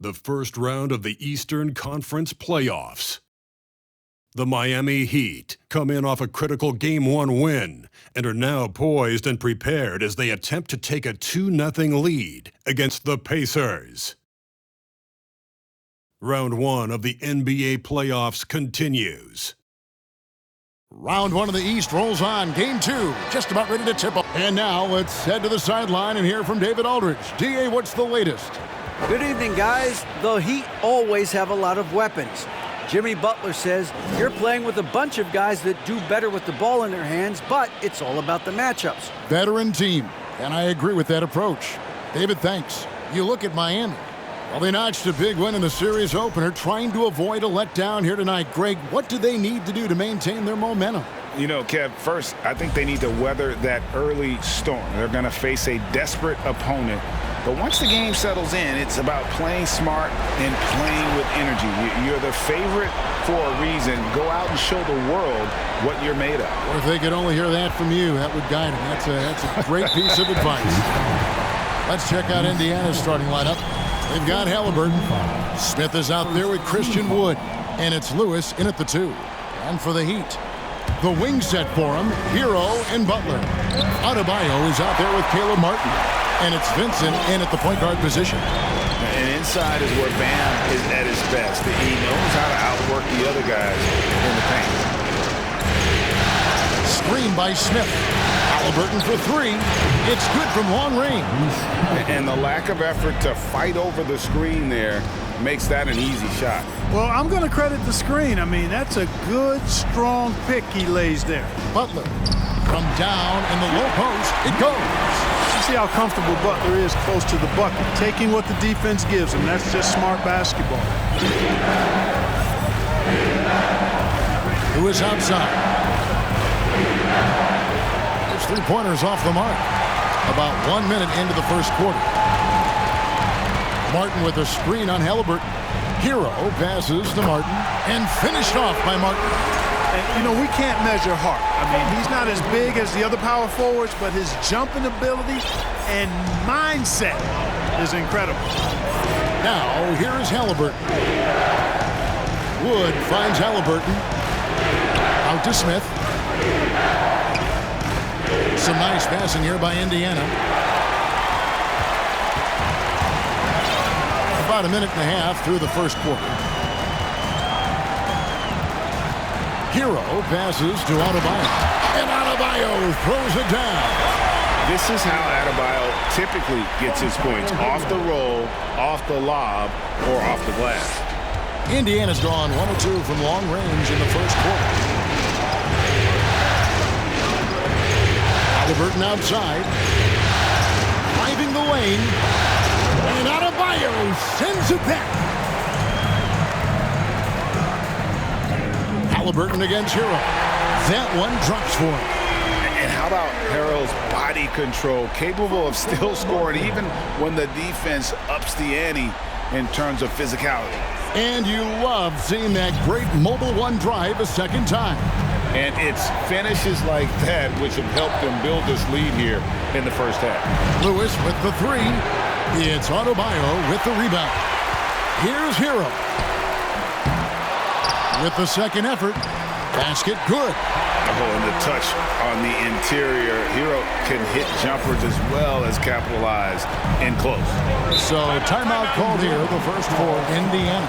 the first round of the Eastern Conference playoffs. The Miami Heat come in off a critical Game 1 win and are now poised and prepared as they attempt to take a 2-0 lead against the Pacers. Round 1 of the NBA playoffs continues. Round 1 of the East rolls on. Game 2 just about ready to tip off. And now let's head to the sideline and hear from David Aldridge. DA, what's the latest? Good evening, guys. The Heat always have a lot of weapons. Jimmy Butler says you're playing with a bunch of guys that do better with the ball in their hands, but it's all about the matchups. Veteran team, and I agree with that approach. David, thanks. You look at Miami. Well, they notched a big win in the series opener, trying to avoid a letdown here tonight. Greg, what do they need to do to maintain their momentum? You know, Kev, first, I think they need to weather that early storm. They're going to face a desperate opponent. But once the game settles in, it's about playing smart and playing with energy. You're the favorite for a reason. Go out and show the world what you're made of. Or if they could only hear that from you, that would guide them. That's a great piece of advice. Let's check out Indiana's starting lineup. They've got Halliburton. Smith is out there with Christian Wood. And it's Lewis in at the 2. And for the Heat, the wing set for him, Hero and Butler. Adebayo is out there with Caleb Martin. And it's Vincent in at the point guard position. And inside is where Bam is at his best. He knows how to outwork the other guys in the paint. Screen by Smith. Halliburton for 3. It's good from long range. And the lack of effort to fight over the screen there makes that an easy shot. Well, I'm going to credit the screen. I mean, that's a good, strong pick he lays there. Butler from down in the low post. It goes. See how comfortable Butler is close to the bucket, taking what the defense gives him. That's just smart basketball. Who is outside? His three-pointers off the mark. About 1 minute into the first quarter. Martin with a screen on Halliburton. Hero passes to Martin and finished off by Martin. And, you know, we can't measure Hart. I mean, he's not as big as the other power forwards, but his jumping ability and mindset is incredible. Now, here's Halliburton. Wood finds Halliburton. Out to Smith. Some nice passing here by Indiana. About a minute and a half through the first quarter. Hero passes to Adebayo. And Adebayo throws it down. This is how Adebayo typically gets his points. Off the roll, off the lob, or off the glass. Indiana's gone 1 or 2 from long range in the first quarter. Halliburton outside. Driving the lane. And Adebayo sends it back. Halliburton against Hero. That one drops for him. And how about Harrell's body control, capable of still scoring even when the defense ups the ante in terms of physicality. And you love seeing that great mobile one drive a second time. And it's finishes like that which have helped them build this lead here in the first half. Lewis with the 3. It's Adebayo with the rebound. Here's Hero. With the second effort, basket good. Oh, and the touch on the interior. Hero can hit jumpers as well as capitalize in close. So timeout called here, the first for Indiana.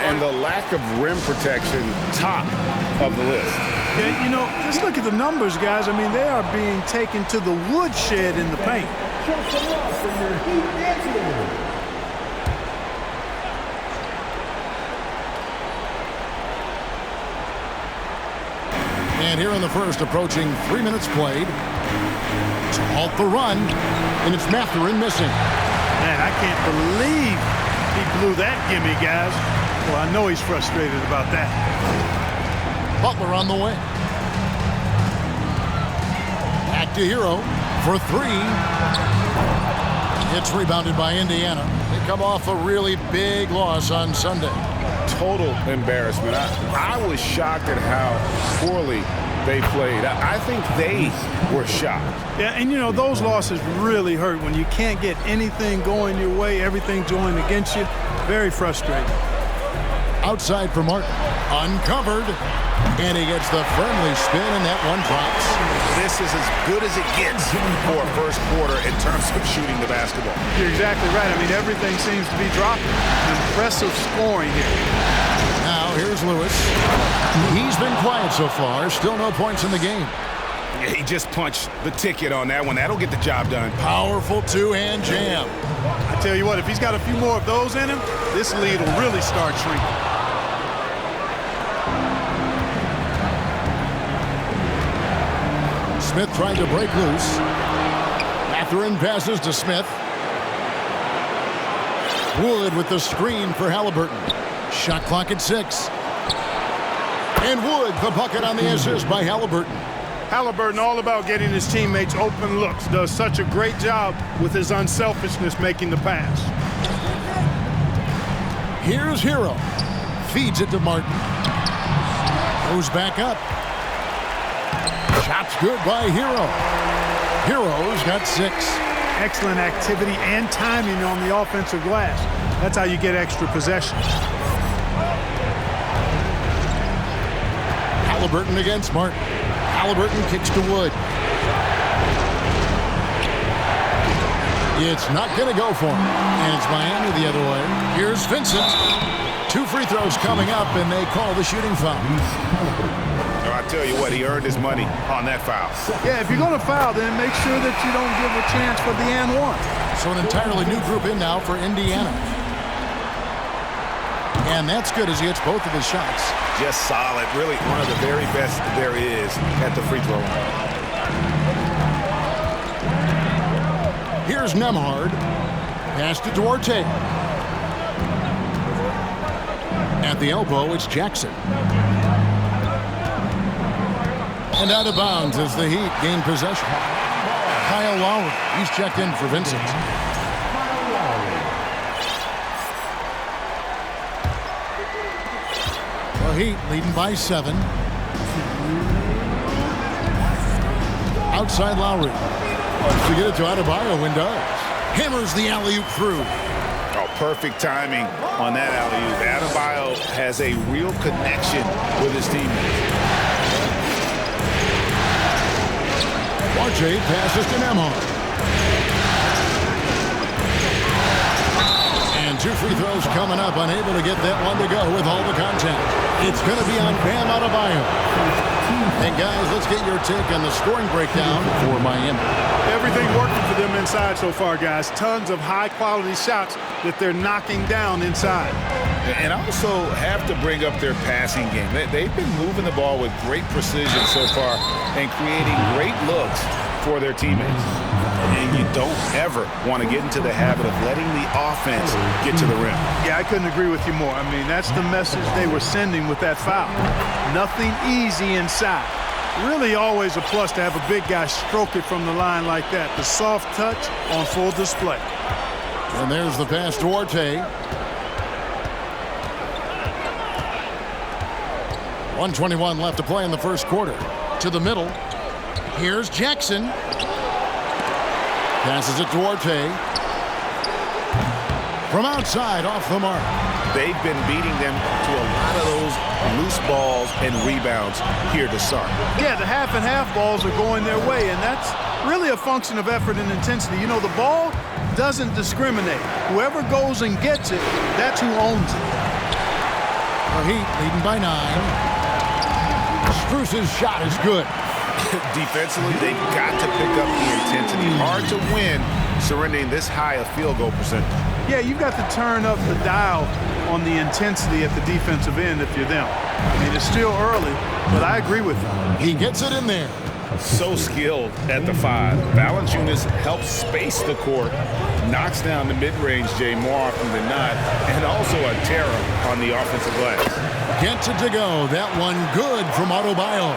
And the lack of rim protection, top of the list. Yeah, you know, just look at the numbers, guys. I mean, they are being taken to the woodshed in the paint. And here in the first, approaching 3 minutes played. To halt the run, and it's Mathurin missing. Man, I can't believe he blew that gimme, guys. Well, I know he's frustrated about that. Butler on the way. Back to Hero for 3. It's rebounded by Indiana. They come off a really big loss on Sunday. Total embarrassment. I was shocked at how poorly they played. I think they were shocked. Yeah, and you know, those losses really hurt when you can't get anything going your way, everything's going against you. Very frustrating. Outside for Martin. Uncovered. And he gets the friendly spin, and that one drops. This is as good as it gets for a first quarter in terms of shooting the basketball. You're exactly right. I mean, everything seems to be dropping. Impressive scoring here. Now, here's Lewis. He's been quiet so far. Still no points in the game. Yeah, he just punched the ticket on that one. That'll get the job done. Powerful two-hand jam. I tell you what, if he's got a few more of those in him, this lead will really start shrinking. Smith trying to break loose. Mathurin passes to Smith. Wood with the screen for Halliburton. Shot clock at 6. And Wood, the bucket on the assist by Halliburton. Halliburton all about getting his teammates open looks. Does such a great job with his unselfishness making the pass. Here's Hero. Feeds it to Martin. Goes back up. Shot's good by Hero. Hero's got 6. Excellent activity and timing on the offensive glass. That's how you get extra possessions. Halliburton against Martin. Halliburton kicks to Wood. It's not going to go for him. And it's Miami the other way. Here's Vincent. 2 free throws coming up, and they call the shooting foul. I tell you what, he earned his money on that foul. Yeah, if you're going to foul, then make sure that you don't give a chance for the and one. So an entirely new group in now for Indiana. And that's good as he hits both of his shots. Just solid. Really one of the very best there is at the free throw line. Here's Nembhard. Pass to Duarte. At the elbow, it's Jackson. And out of bounds as the Heat gain possession. Kyle Lowry, he's checked in for Vincent. The Heat leading by 7. Outside Lowry. To get it to Adebayo, and does. Hammers the alley-oop through. Oh, perfect timing on that alley-oop. Adebayo has a real connection with his teammates. Duarte passes to Nembhard. And 2 free throws coming up, unable to get that one to go with all the contact. It's going to be on Bam Adebayo. And guys, let's get your take on the scoring breakdown for Miami. Everything working for them inside so far, guys. Tons of high-quality shots that they're knocking down inside. And I also have to bring up their passing game. They've been moving the ball with great precision so far and creating great looks for their teammates. And you don't ever want to get into the habit of letting the offense get to the rim. Yeah, I couldn't agree with you more. I mean, that's the message they were sending with that foul. Nothing easy inside. Really always a plus to have a big guy stroke it from the line like that. The soft touch on full display. And there's the pass to Duarte. 1:21 left to play in the first quarter. To the middle. Here's Jackson. Passes it to Duarte. From outside, off the mark. They've been beating them to a lot of those loose balls and rebounds here to start. Yeah, the half and half balls are going their way, and that's really a function of effort and intensity. You know, the ball doesn't discriminate. Whoever goes and gets it, that's who owns it. The Heat leading by 9. Strus's shot is good. Defensively, they've got to pick up the intensity. Hard to win surrendering this high a field goal percentage. Yeah, you've got to turn up the dial on the intensity at the defensive end if you're them. I mean, it's still early, but I agree with you. He gets it in there. So skilled at the 5. Valanciunas helps space the court, knocks down the mid-range, Jay, more often than not, and also a terror on the offensive glass. Gets it to go. That one good from Adebayo.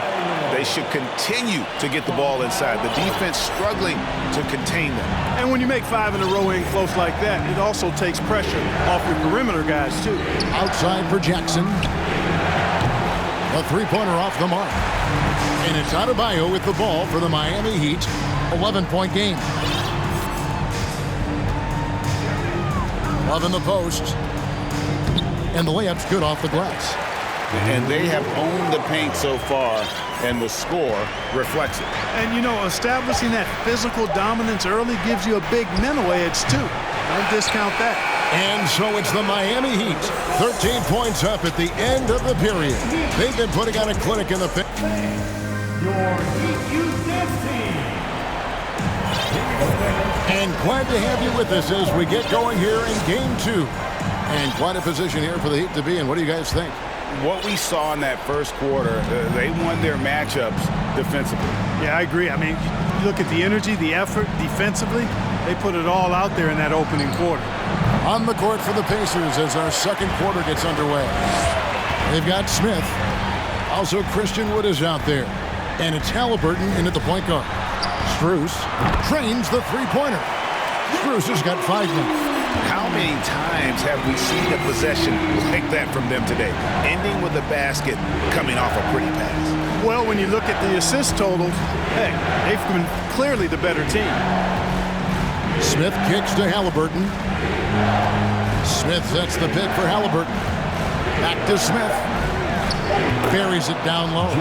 They should continue to get the ball inside. The defense struggling to contain them. And when you make 5 in a row in close like that, it also takes pressure off your perimeter guys, too. Outside for Jackson. A 3-pointer off the mark. And it's Adebayo with the ball for the Miami Heat. 11-point game. Love in the post. And the layup's good off the glass. And they have owned the paint so far, and the score reflects it. And, you know, establishing that physical dominance early gives you a big mental edge, too. Don't discount that. And so it's the Miami Heat. 13 points up at the end of the period. They've been putting on a clinic in the paint. Your Heat Youth Dance Team. And glad to have you with us as we get going here in Game 2. And quite a position here for the Heat to be in. What do you guys think? What we saw in that first quarter, they won their matchups defensively. Yeah, I agree. I mean, you look at the energy, the effort defensively, they put it all out there in that opening quarter. On the court for the Pacers as our second quarter gets underway. They've got Smith. Also, Christian Wood is out there. And it's Halliburton in at the point guard. Strus trains the three-pointer. Strus has got 5 minutes. How many times have we seen a possession like that from them today? Ending with a basket, coming off a pretty pass. Well, when you look at the assist totals, hey, they've been clearly the better team. Smith kicks to Halliburton. Smith sets the pick for Halliburton. Back to Smith. Buries it down low.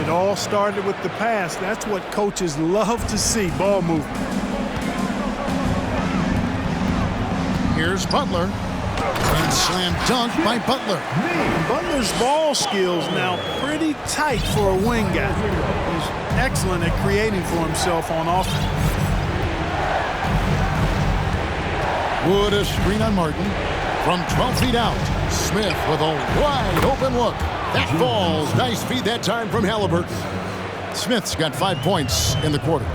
It all started with the pass. That's what coaches love to see, ball movement. Here's Butler. And slam dunk by Butler. Butler's ball skills now pretty tight for a wing guy. He's excellent at creating for himself on offense. Wood a screen on Martin. From 12 feet out, Smith with a wide open look. That falls. Nice feed that time from Halliburton. Smith's got 5 points in the quarter.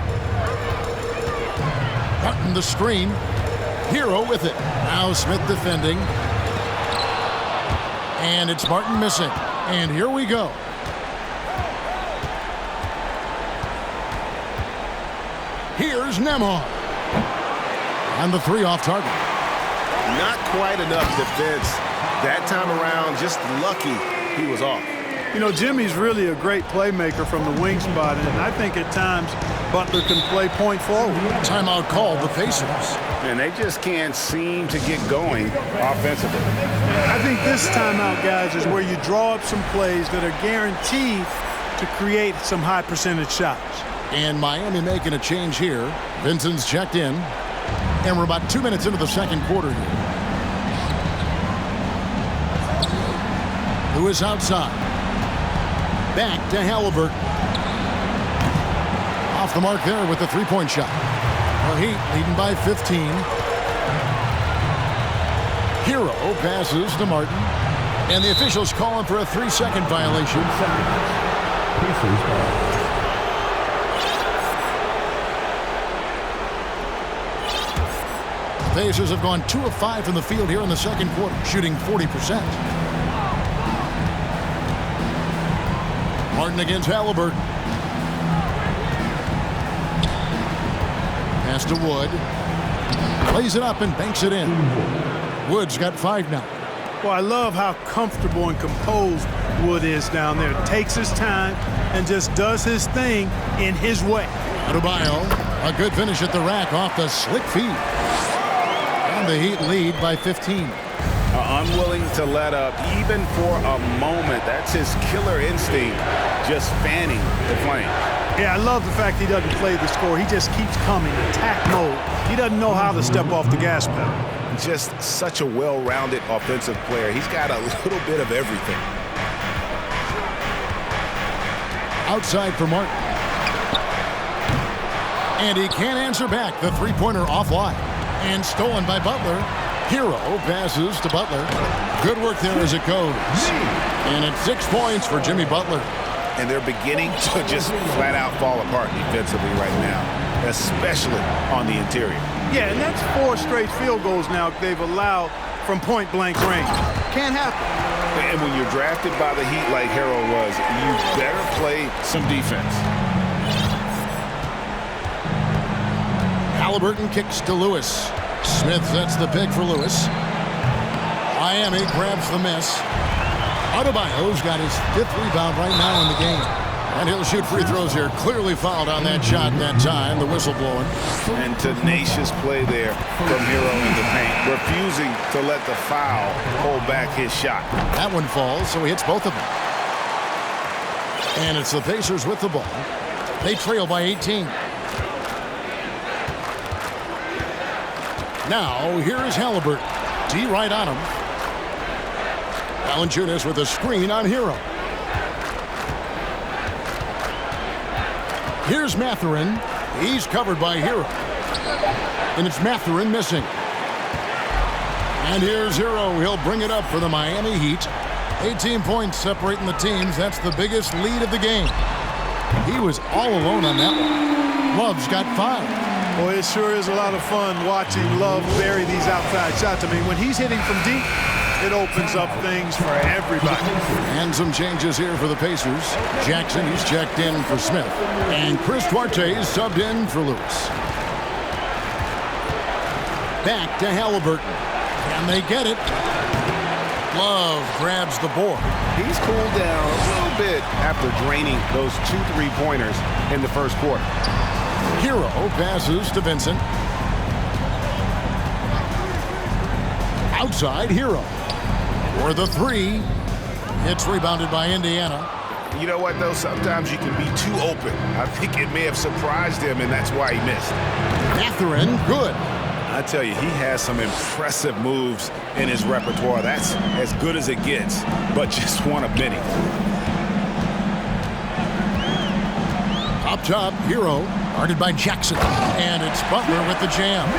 Martin the screen. Hero with it. Now Smith defending. And it's Martin missing. And here we go. Here's Nembhard. And the 3 off target. Not quite enough defense that time around. Just lucky he was off. You know, Jimmy's really a great playmaker from the wing spot, and I think at times Butler can play point forward. Timeout called the Pacers. And they just can't seem to get going offensively. I think this timeout, guys, is where you draw up some plays that are guaranteed to create some high percentage shots. And Miami making a change here. Vincent's checked in. And we're about 2 minutes into the second quarter here. Lewis outside. Back to Halliburton. Off the mark there with the three-point shot. The Heat leading by 15. Hero passes to Martin. And the officials calling for a 3-second violation. The Pacers have gone 2 of 5 from the field here in the second quarter, shooting 40%. Martin against Halliburton. Pass to Wood. Plays it up and banks it in. Wood's got 5 now. Well, I love how comfortable and composed Wood is down there. Takes his time and just does his thing in his way. Adebayo, a good finish at the rack off the slick feed. And the Heat lead by 15. Unwilling to let up even for a moment. That's his killer instinct, just fanning the flame. Yeah, I love the fact he doesn't play the score. He just keeps coming, attack mode. He doesn't know how to step off the gas pedal. Just such a well-rounded offensive player. He's got a little bit of everything. Outside for Martin. And he can't answer back. The three-pointer offline. And stolen by Butler. Hero passes to Butler. Good work there as it goes. And it's 6 points for Jimmy Butler. And they're beginning to just flat out fall apart defensively right now, especially on the interior. Yeah, and that's 4 straight field goals now they've allowed from point-blank range. Can't happen. And when you're drafted by the Heat like Harrell was, you better play some defense. Halliburton kicks to Lewis. Smith sets the pick for Lewis. Miami grabs the miss. Adebayo's got his 5th rebound right now in the game. And he'll shoot free throws here. Clearly fouled on that shot that time. The whistle blowing. And tenacious play there from Hero in the paint, refusing to let the foul hold back his shot. That one falls, so he hits both of them. And it's the Pacers with the ball. They trail by 18. Now, here is Halliburton. D right on him. Valanciunas with a screen on Hero. Here's Mathurin. He's covered by Hero. And it's Mathurin missing. And here's Hero. He'll bring it up for the Miami Heat. 18 points separating the teams. That's the biggest lead of the game. He was all alone on that one. Love's got 5. Boy, it sure is a lot of fun watching Love bury these outside shots. I mean, when he's hitting from deep, it opens up things for everybody. And some changes here for the Pacers. Jackson, he's checked in for Smith. And Chris Duarte is subbed in for Lewis. Back to Halliburton. And they get it. Love grabs the board. He's cooled down a little bit after draining those 2 3-pointers in the first quarter. Hero passes to Vincent. Outside Hero. For the 3. It's rebounded by Indiana. You know what, though? Sometimes you can be too open. I think it may have surprised him, and that's why he missed. Mathurin, good. I tell you, he has some impressive moves in his repertoire. That's as good as it gets, but just one of many. Up top, Hero, guarded by Jackson. And it's Butler with the jam.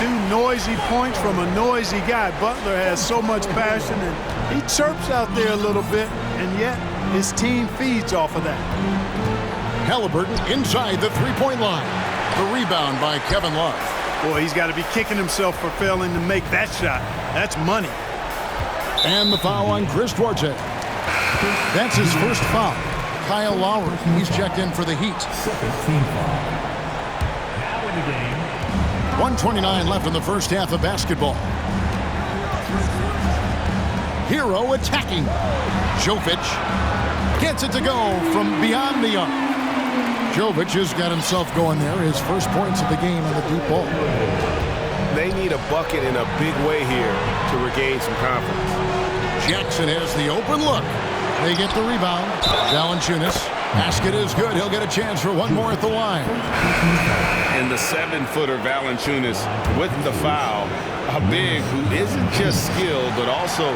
2 noisy points from a noisy guy. Butler has so much passion, and he chirps out there a little bit, and yet his team feeds off of that. Halliburton inside the 3-point line. The rebound by Kevin Love. Boy, he's got to be kicking himself for failing to make that shot. That's money. And the foul on Chris Duarte. That's his first foul. Kyle Lowry, he's checked in for the Heat. Now in the game. 1:29 left in the first half of basketball. Hero attacking. Jovic gets it to go from beyond the arc. Jovic has got himself going there. His first points of the game on the deep ball. They need a bucket in a big way here to regain some confidence. Jackson has the open look. They get the rebound. Valanciunas. Basket is good. He'll get a chance for one more at the line. And the 7-footer Valanciunas with the foul. A big who isn't just skilled, but also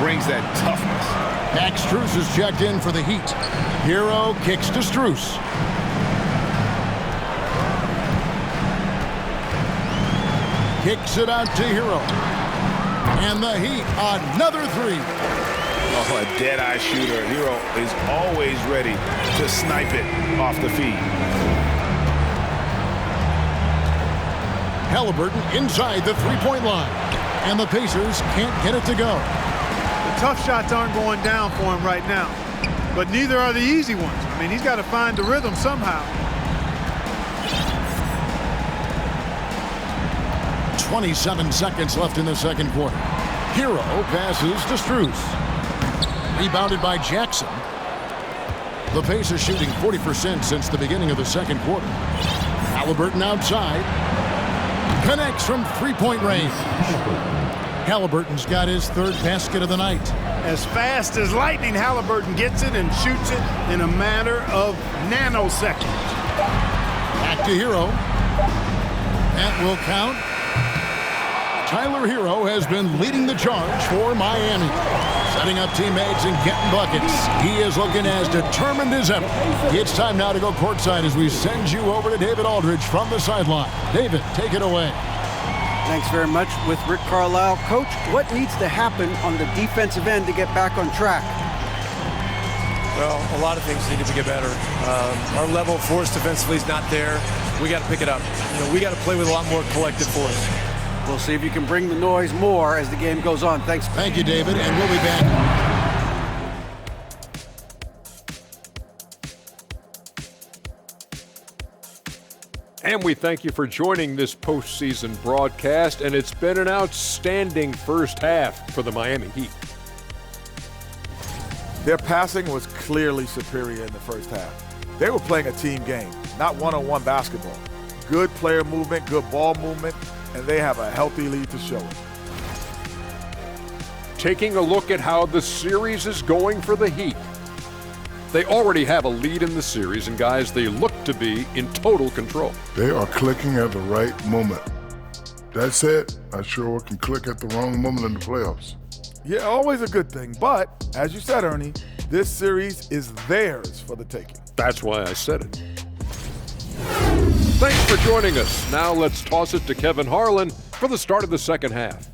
brings that toughness. Max Strus is checked in for the Heat. Hero kicks to Strus. Kicks it out to Hero. And the Heat, another 3. Oh, a dead-eye shooter. Hero is always ready to snipe it off the feed. Halliburton inside the 3-point line. And the Pacers can't get it to go. The tough shots aren't going down for him right now. But neither are the easy ones. I mean, he's got to find the rhythm somehow. 27 seconds left in the second quarter. Hero passes to Strus. Rebounded by Jackson. The Pacers shooting 40% since the beginning of the second quarter. Halliburton outside. Connects from 3-point range. Halliburton's got his 3rd basket of the night. As fast as lightning, Halliburton gets it and shoots it in a matter of nanoseconds. Back to Hero. That will count. Tyler Hero has been leading the charge for Miami. Setting up teammates and getting buckets. He is looking as determined as ever. It's time now to go courtside as we send you over to David Aldridge from the sideline. David, take it away. Thanks very much with Rick Carlisle. Coach, what needs to happen on the defensive end to get back on track? Well, a lot of things need to get better. Our level of force defensively is not there. We got to pick it up. We got to play with a lot more collective force. We'll see if you can bring the noise more as the game goes on. Thanks. Thank you, David, and we'll be back. And we thank you for joining this postseason broadcast, and it's been an outstanding first half for the Miami Heat. Their passing was clearly superior in the first half. they were playing a team game, not one-on-one basketball. Good player movement, good ball movement, and they have a healthy lead to show it. Taking a look at how the series is going for the Heat. They already have a lead in the series, and guys, they look to be in total control. They are clicking at the right moment. That said, I sure can click at the wrong moment in the playoffs. Yeah, always a good thing. But, as you said, Ernie, this series is theirs for the taking. That's why I said it. Thanks for joining us. Now let's toss it to Kevin Harlan for the start of the second half.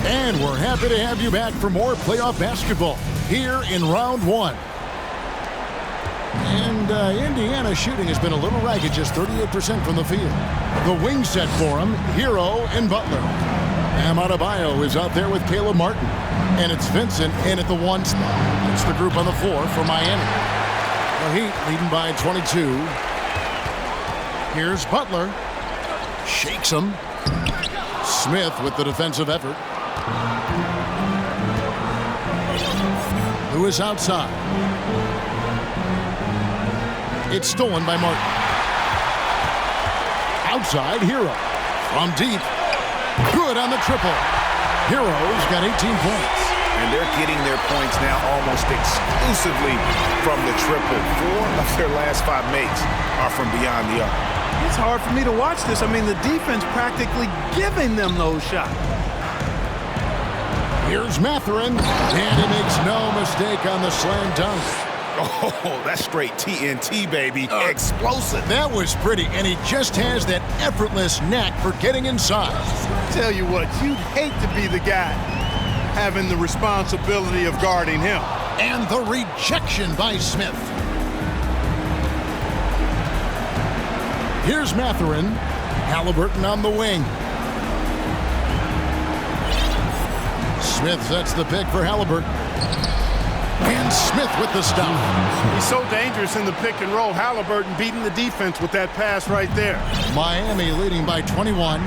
And we're happy to have you back for more playoff basketball here in round one. And Indiana's shooting has been a little ragged, just 38% from the field. The wing set for him, Hero and Butler. Bam Adebayo is out there with Caleb Martin. And it's Vincent in at the 1 spot. It's the group on the floor for Miami. The Heat leading by 22. Here's Butler. Shakes him. Smith with the defensive effort. Who is outside? It's stolen by Martin. Outside, Hero. From deep. Good on the triple. Hero's got 18 points. And they're getting their points now almost exclusively from the triple. 4 of their last 5 makes are from beyond the arc. It's hard for me to watch this. I mean, the defense practically giving them those shots. Here's Mathurin, and he makes no mistake on the slam dunk. Oh, that's straight TNT, baby. Explosive. That was pretty, and he just has that effortless knack for getting inside. Tell you what, you'd hate to be the guy having the responsibility of guarding him. And the rejection by Smith. Here's Mathurin. Halliburton on the wing. Smith sets the pick for Halliburton. And Smith with the stop. He's so dangerous in the pick and roll. Halliburton beating the defense with that pass right there. Miami leading by 21.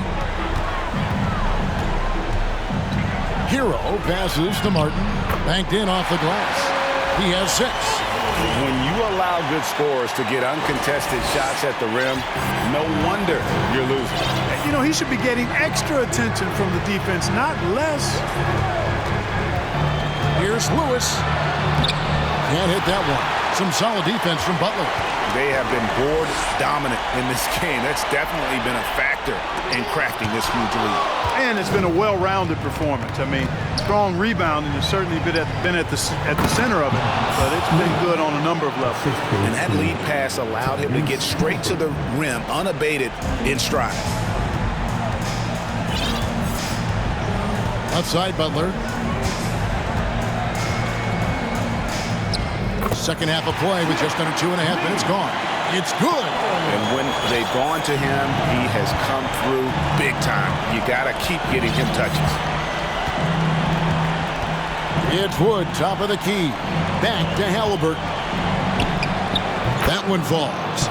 Hero passes to Martin. Banked in off the glass. He has 6. When you allow good scorers to get uncontested shots at the rim, no wonder you're losing. You know, he should be getting extra attention from the defense, not less. Here's Lewis. Can't hit that one. Some solid defense from Butler. They have been board dominant in this game. That's definitely been a factor in crafting this huge lead. And it's been a well-rounded performance. I mean, strong rebounding has certainly been at the center of it, but it's been good on a number of levels. And that lead pass allowed him to get straight to the rim, unabated in stride. Outside Butler. Second half of play with just under 2.5 minutes gone. It's good. And when they've gone to him, he has come through big time. You got to keep getting him touches. It's Wood, top of the key. Back to Halliburton. That one falls.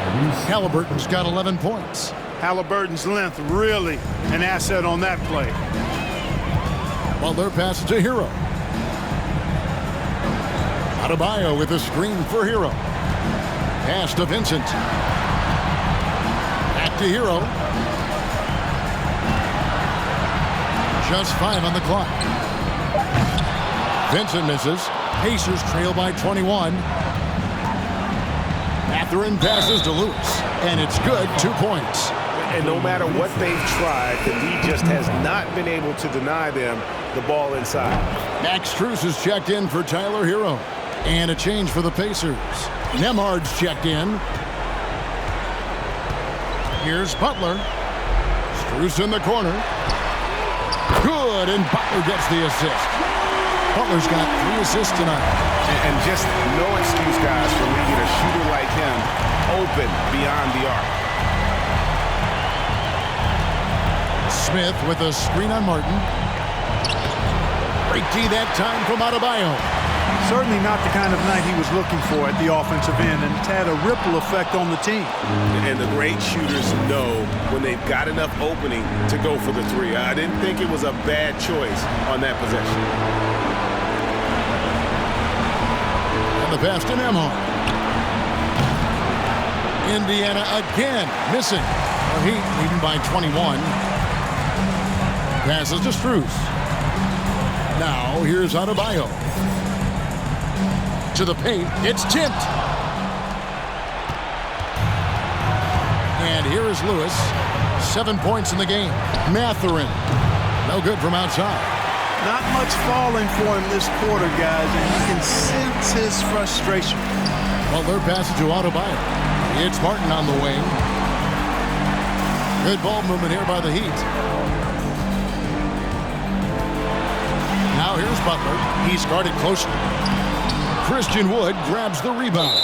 Halliburton's got 11 points. Halliburton's length really an asset on that play. Butler passes to Hero. Adebayo with a screen for Hero. Pass to Vincent. Back to Hero. Just 5 on the clock. Vincent misses. Pacers trail by 21. Mathurin passes to Lewis. And it's good, 2 points. And no matter what they've tried, the lead just has not been able to deny them the ball inside. Max Strus is checked in for Tyler Hero. And a change for the Pacers. Nemhard's checked in. Here's Butler. Strus in the corner. Good, and Butler gets the assist. Butler's got 3 assists tonight. And just no excuse, guys, for leaving a shooter like him open beyond the arc. Smith with a screen on Martin. Great D that time from Adebayo. Certainly not the kind of night he was looking for at the offensive end, and it's had a ripple effect on the team. And the great shooters know when they've got enough opening to go for the three. I didn't think it was a bad choice on that possession. And the pass to Nemhard. Indiana again missing. The Heat leading by 21. Passes to Strus. Now here's Adebayo. To the paint, it's tipped. And here is Lewis. 7 points in the game. Mathurin, no good from outside. Not much falling for him this quarter, guys, and you can sense his frustration. Well, they're passing to Adebayo. It's Martin on the wing. Good ball movement here by the Heat. Now here's Butler. He's guarded closely. Christian Wood grabs the rebound.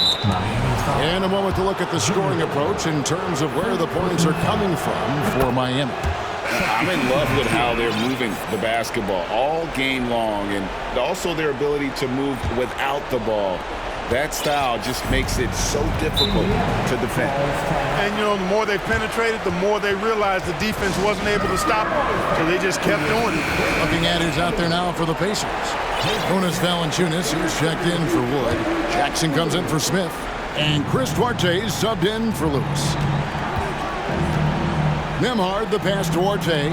And a moment to look at the scoring approach in terms of where the points are coming from for Miami. I'm in love with how they're moving the basketball all game long, and also their ability to move without the ball. That style just makes it so difficult to defend. And, you know, the more they penetrated, the more they realized the defense wasn't able to stop them. So they just kept doing it. Looking at who's out there now for the Pacers. Jonas Valanciunas, who's checked in for Wood. Jackson comes in for Smith. And Chris Duarte is subbed in for Lewis. Nemhard, the pass to Duarte.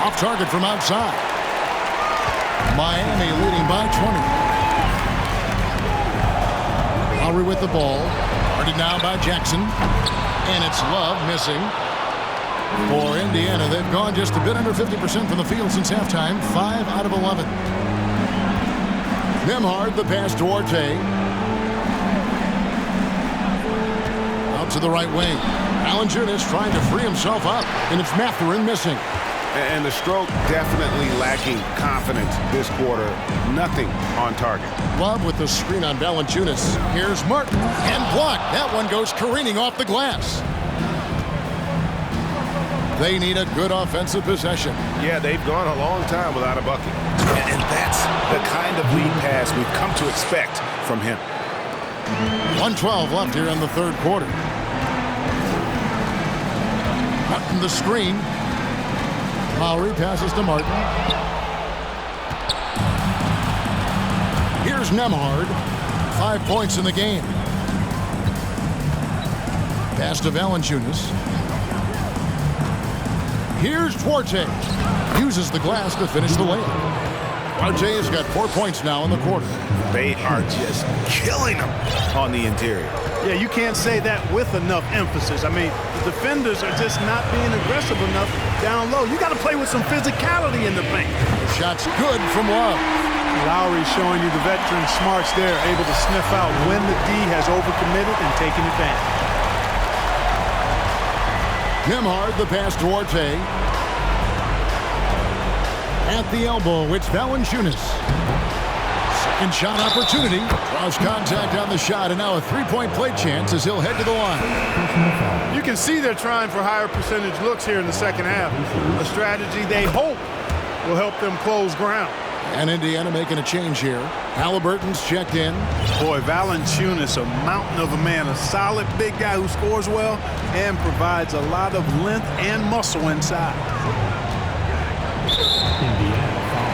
Off target from outside. Miami leading by 20. Lowry with the ball. Guarded now by Jackson. And it's Love missing. For Indiana, they've gone just a bit under 50% from the field since halftime. 5 out of 11. Nemhard, the pass to Duarte. Out to the right wing. Valanciunas trying to free himself up. And it's Mathurin missing. And the stroke definitely lacking confidence this quarter. Nothing on target. Love with the screen on Valanciunas. Here's Martin. And blocked. That one goes careening off the glass. They need a good offensive possession. Yeah, they've gone a long time without a bucket. And that's the kind of lead pass we've come to expect from him. 1:12 left here in the third quarter. Martin the screen. Lowry passes to Martin. Here's Nemhard. 5 points in the game. Pass to Valanciunas. Here's Duarte. Uses the glass to finish the layup. Duarte has got 4 points now in the quarter. They are just killing them on the interior. Yeah, you can't say that with enough emphasis. I mean, the defenders are just not being aggressive enough down low. You got to play with some physicality in the paint. The shot's good from Love. Lowry showing you the veteran smarts there, able to sniff out when the D has overcommitted and taken advantage. Nemhard, the pass to Duarte. At the elbow, it's Valanciunas. Second shot opportunity. Draws contact on the shot, and now a three-point play chance as he'll head to the line. You can see they're trying for higher percentage looks here in the second half. A strategy they hope will help them close ground. And Indiana making a change here. Halliburton's checked in. Boy, Valanciunas, a mountain of a man, a solid big guy who scores well and provides a lot of length and muscle inside. Indiana foul.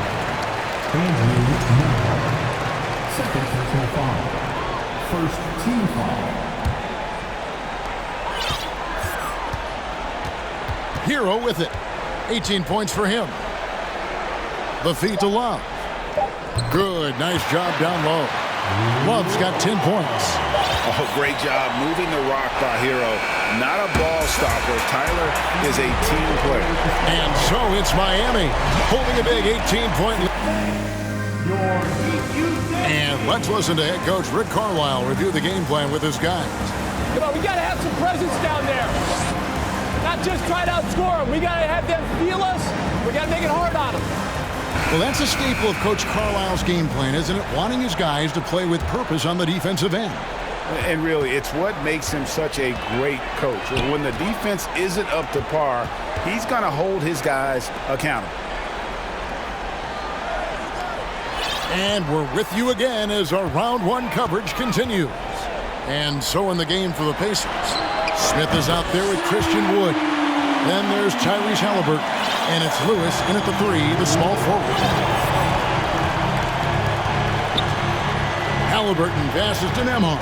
Second personal foul. First team foul. Hero with it. 18 points for him. The feed to Love. Good, nice job down low. Love's got 10 points. Oh, great job moving the rock by Hero. Not a ball stopper. Tyler is a team player. And so it's Miami holding a big 18-point lead. And let's listen to head coach Rick Carlisle review the game plan with his guys. Come on, we got to have some presence down there. Not just try to outscore them. We got to have them feel us. We got to make it hard on them. Well, that's a staple of Coach Carlisle's game plan, isn't it? Wanting his guys to play with purpose on the defensive end. And really, it's what makes him such a great coach. When the defense isn't up to par, he's going to hold his guys accountable. And we're with you again as our round one coverage continues. And so in the game for the Pacers. Smith is out there with Christian Wood. Then there's Tyrese Halliburton. And it's Lewis in at the 3, the small forward. Halliburton passes to Nembhard.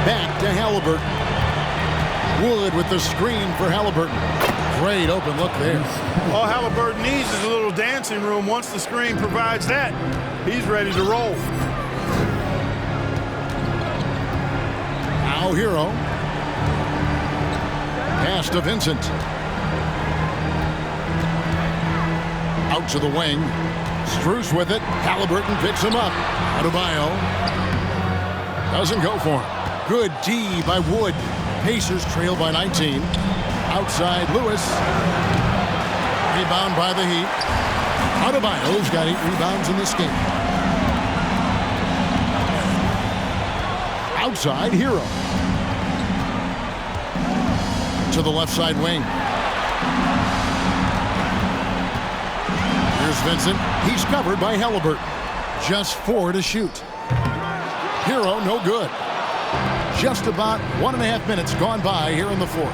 Back to Halliburton. Wood with the screen for Halliburton. Great open look there. All Halliburton needs is a little dancing room. Once the screen provides that, he's ready to roll. Now Hero. Pass to Vincent. Out to the wing. Strus with it. Halliburton picks him up. Adebayo doesn't go for him. Good D by Wood. Pacers trail by 19. Outside Lewis. Rebound by the Heat. Adebayo's got 8 rebounds in this game. Outside Hero. To the left side wing. Here's Vincent. He's covered by Halliburton. Just 4 to shoot. Hero no good. Just about 1.5 minutes gone by here in the fourth.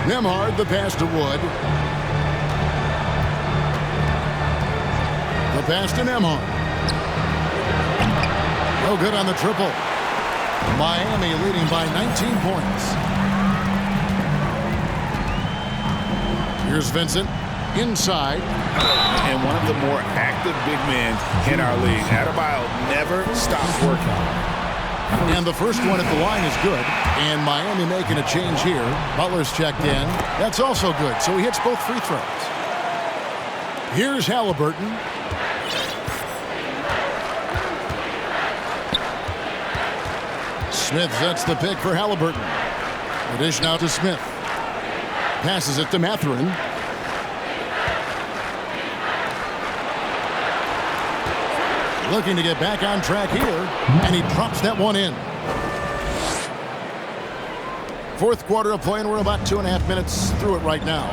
Nembhard the pass to Wood. The pass to Nembhard. No good on the triple. Miami leading by 19 points. Here's Vincent. Inside. And one of the more active big men in our league. Adebayo never stops working. And the first one at the line is good. And Miami making a change here. Butler's checked in. That's also good. So he hits both free throws. Here's Halliburton. Smith sets the pick for Halliburton. The dish now to Smith. Passes it to Mathurin. Looking to get back on track here, and he drops that one in. Fourth quarter of play, and we're about 2.5 minutes through it right now.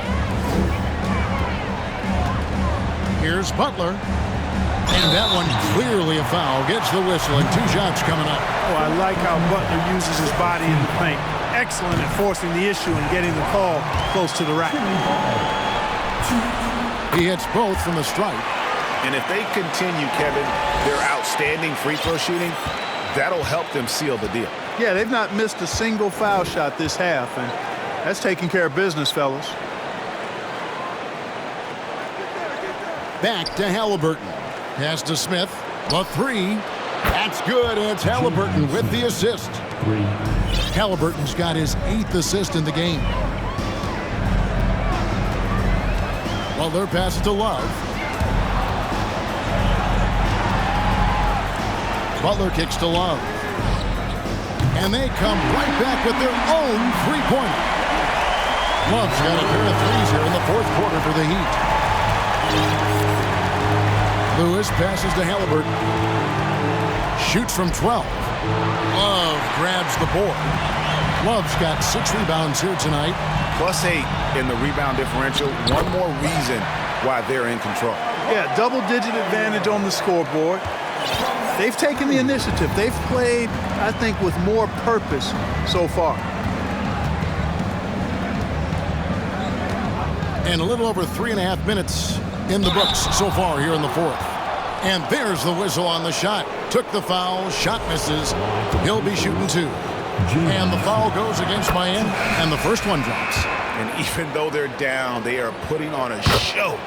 Here's Butler. And that one clearly a foul. Gets the whistle, and 2 shots coming up. Oh, I like how Butler uses his body in the paint. Excellent at forcing the issue and getting the call close to the rack. He hits both from the stripe. And if they continue, Kevin, their outstanding free throw shooting, that'll help them seal the deal. Yeah, they've not missed a single foul shot this half, and that's taking care of business, fellas. Back to Halliburton. Pass to Smith. The 3. That's good, and it's Halliburton with the assist. Halliburton's got his 8th assist in the game. Butler passes to Love. Butler kicks to Love. And they come right back with their own three-pointer. Love's got a pair of threes here in the fourth quarter for the Heat. Lewis passes to Halliburton. Shoots from 12. Love grabs the board. Love's got 6 rebounds here tonight. +8 in the rebound differential. One more reason why they're in control. Yeah, double-digit advantage on the scoreboard. They've taken the initiative. They've played, I think, with more purpose so far. And a little over 3.5 minutes in the books so far here in the fourth. And there's the whistle on the shot. Took the foul, shot misses. He'll be shooting 2. And the foul goes against Miami, and the first one drops. And even though they're down, they are putting on a show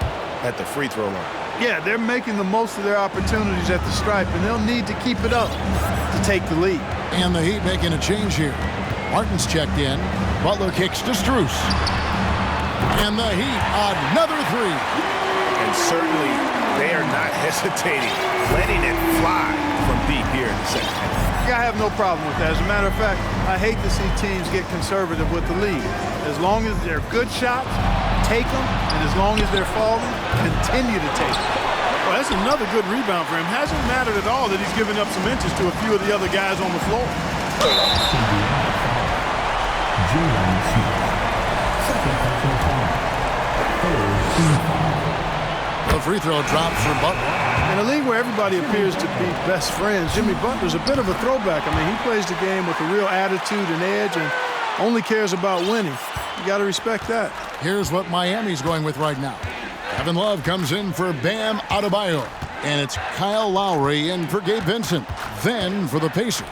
at the free throw line. Yeah, they're making the most of their opportunities at the stripe, and they'll need to keep it up to take the lead. And the Heat making a change here. Martin's checked in. Butler kicks to Strus. And the Heat, another 3. And certainly they are not hesitating, letting it fly from deep here in the second half. I have no problem with that. As a matter of fact, I hate to see teams get conservative with the lead. As long as they're good shots, take them, and as long as they're falling, continue to take them. Well, that's another good rebound for him. Hasn't mattered at all that he's given up some inches to a few of the other guys on the floor. The free throw drops for Butler. In a league where everybody appears to be best friends, Jimmy Butler's a bit of a throwback. I mean, he plays the game with a real attitude and edge and only cares about winning. You got to respect that. Here's what Miami's going with right now. Kevin Love comes in for Bam Adebayo. And it's Kyle Lowry in for Gabe Vincent. Then for the Pacers,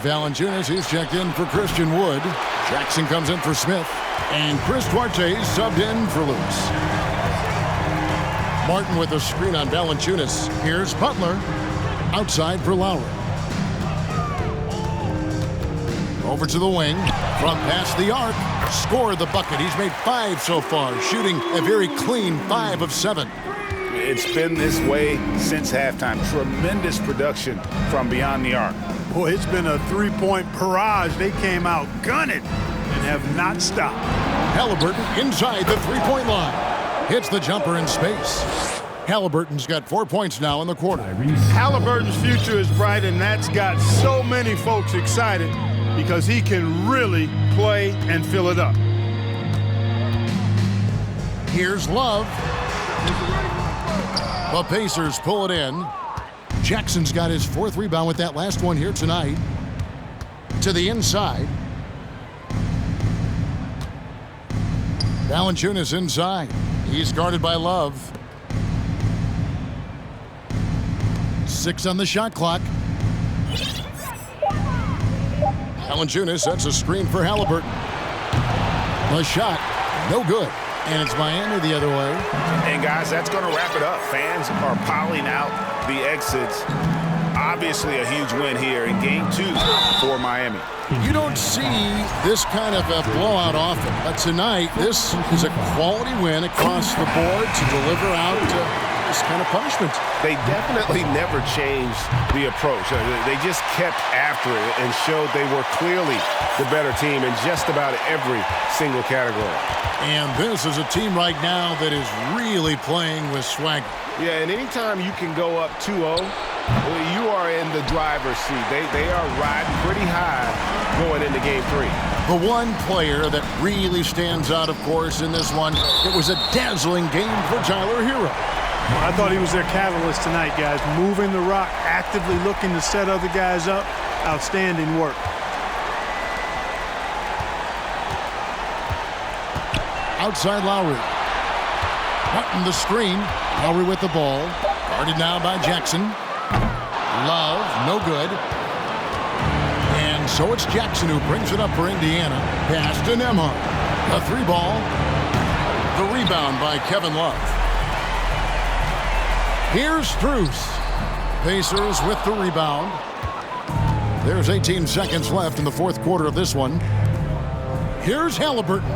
Valanciunas, he's checked in for Christian Wood. Jackson comes in for Smith. And Chris Duarte subbed in for Lewis. Martin with a screen on Valanciunas. Here's Butler. Outside for Lowry. Over to the wing. From past the arc. Scored the bucket. He's made 5 so far. Shooting a very clean 5 of 7. It's been this way since halftime. Tremendous production from beyond the arc. Boy, it's been a three-point barrage. They came out gunning and have not stopped. Halliburton inside the three-point line. Hits the jumper in space. Halliburton's got 4 points now in the quarter. Halliburton's future is bright, and that's got so many folks excited because he can really play and fill it up. Here's Love. The Pacers pull it in. Jackson's got his 4th rebound with that last one here tonight. To the inside. Valanciunas inside. He's guarded by Love. 6 on the shot clock. Valanciunas sets a screen for Halliburton. The shot, no good. And it's Miami the other way. And guys, that's going to wrap it up. Fans are piling out the exits. Obviously a huge win here in Game 2 for Miami. You don't see this kind of a blowout often, but tonight this is a quality win across the board to deliver out this kind of punishment. They definitely never changed the approach. They just kept after it and showed they were clearly the better team in just about every single category. And this is a team right now that is really playing with swagger. Yeah, and anytime you can go up 2-0, you are in the driver's seat. They are riding pretty high going into Game 3. The one player that really stands out, of course, in this one, it was a dazzling game for Tyler Hero. I thought he was their catalyst tonight, guys. Moving the rock, actively looking to set other guys up. Outstanding work. Outside Lowry. Martin the screen. Lowry with the ball. Guarded now by Jackson. Love, no good. And so it's Jackson who brings it up for Indiana. Pass to Nembhard. A 3-ball. The rebound by Kevin Love. Here's Strus. Pacers with the rebound. There's 18 seconds left in the 4th quarter of this one. Here's Halliburton.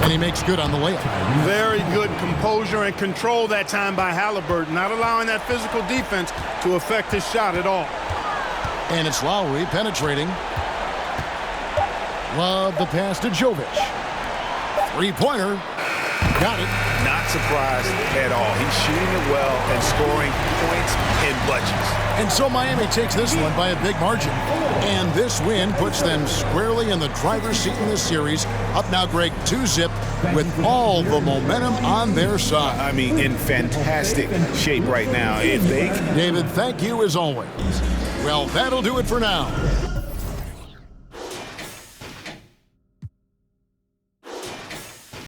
And he makes good on the layup. Very good composure and control that time by Halliburton, not allowing that physical defense to affect his shot at all. And it's Lowry penetrating. Love the pass to Jovic. 3-pointer. Got it. Not surprised at all. He's shooting it well and scoring points in bunches. And so Miami takes this one by a big margin. And this win puts them squarely in the driver's seat in this series. Up now, Greg, 2-zip with all the momentum on their side. I mean, in fantastic shape right now. If they... David, thank you as always. Well, that'll do it for now.